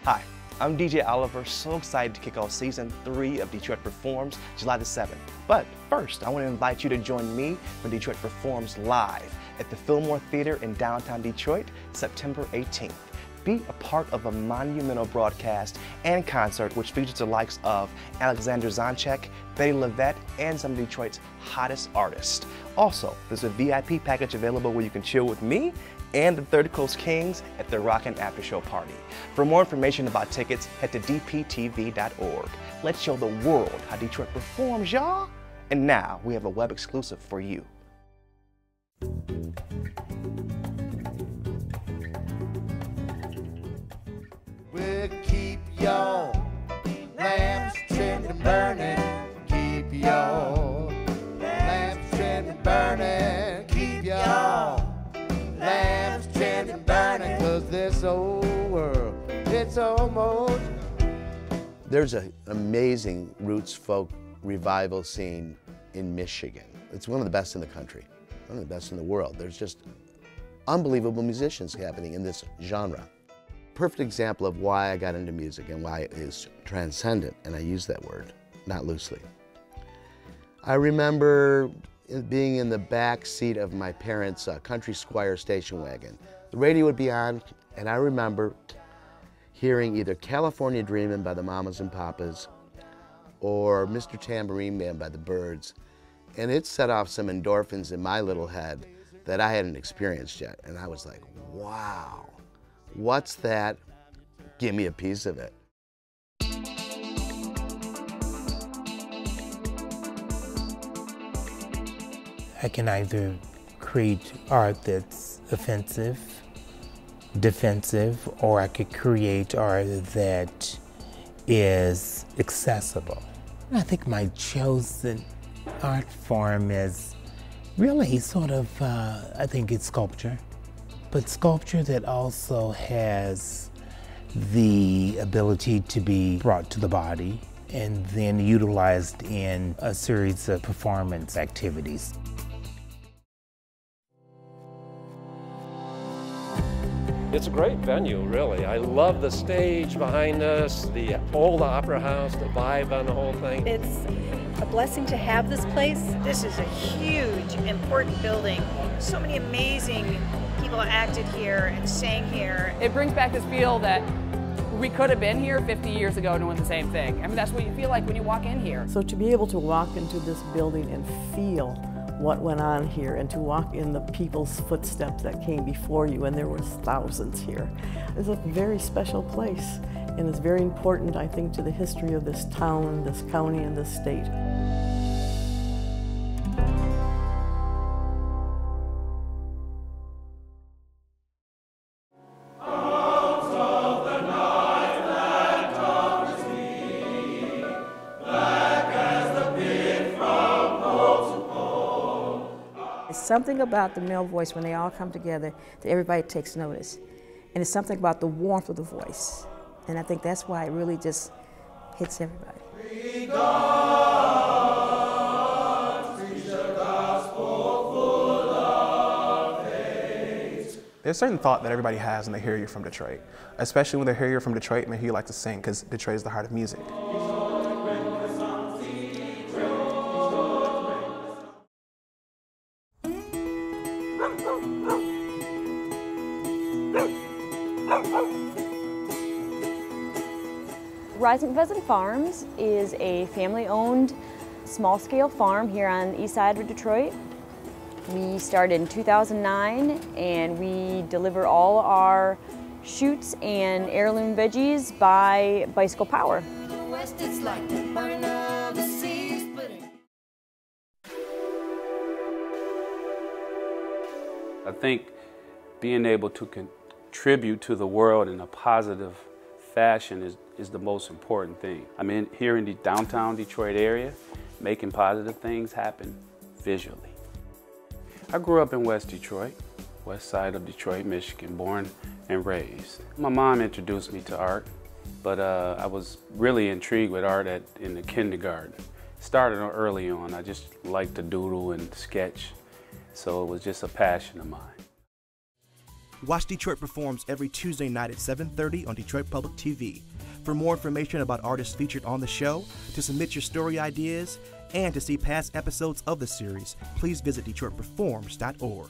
Hi, I'm DJ Oliver, so excited to kick off Season 3 of Detroit Performs July the 7th. But first, I want to invite you to join me when Detroit performs live at the Fillmore Theater in downtown Detroit, September 18th. Be a part of a monumental broadcast and concert which features the likes of Alexander Zonjic, Bettye LaVette, and some of Detroit's hottest artists. Also, there's a VIP package available where you can chill with me and the Third Coast Kings at the Rockin' After Show Party. For more information about tickets, head to dptv.org. Let's show the world how Detroit performs, y'all. And now, we have a web exclusive for you. We'll keep your lamps trimmed and burning. Keep your lamps trimmed and burning. Keep your lamps trimmed and burning. 'Cause this old world, it's almost. There's an amazing roots folk revival scene in Michigan. It's one of the best in the country, one of the best in the world. There's just unbelievable musicians happening in this genre. Perfect example of why I got into music and why it is transcendent, and I use that word, not loosely. I remember being in the back seat of my parents' Country Squire station wagon. The radio would be on, and I remember hearing either California Dreamin' by the Mamas and Papas or Mr. Tambourine Man by the Byrds, and it set off some endorphins in my little head that I hadn't experienced yet, and I was like, wow. What's that? Give me a piece of it. I can either create art that's offensive, defensive, or I could create art that is accessible. I think my chosen art form is really sort of, I think it's sculpture. But sculpture that also has the ability to be brought to the body and then utilized in a series of performance activities. It's a great venue, really. I love the stage behind us, the old opera house, the vibe on the whole thing. It's a blessing to have this place. This is a huge, important building. So many amazing people acted here and sang here. It brings back this feel that we could have been here 50 years ago doing the same thing. I mean, that's what you feel like when you walk in here. So to be able to walk into this building and feel what went on here and to walk in the people's footsteps that came before you, and there was thousands here, is a very special place. And it's very important, I think, to the history of this town, this county, and this state. Something about the male voice when they all come together that everybody takes notice. And it's something about the warmth of the voice. And I think that's why it really just hits everybody. There's a certain thought that everybody has when they hear you're from Detroit, especially when they hear you're from Detroit and they hear you like to sing, because Detroit is the heart of music. Rising Pheasant Farms is a family-owned, small-scale farm here on the east side of Detroit. We started in 2009, and we deliver all our shoots and heirloom veggies by bicycle power. I think being able to contribute to the world in a positive fashion is the most important thing. I mean, here in the downtown Detroit area, making positive things happen visually. I grew up in West Detroit, west side of Detroit, Michigan, born and raised. My mom introduced me to art, but I was really intrigued with art in the kindergarten. Started early on. I just liked to doodle and sketch, so it was just a passion of mine. Watch Detroit Performs every Tuesday night at 7:30 on Detroit Public TV. For more information about artists featured on the show, to submit your story ideas, and to see past episodes of the series, please visit DetroitPerforms.org.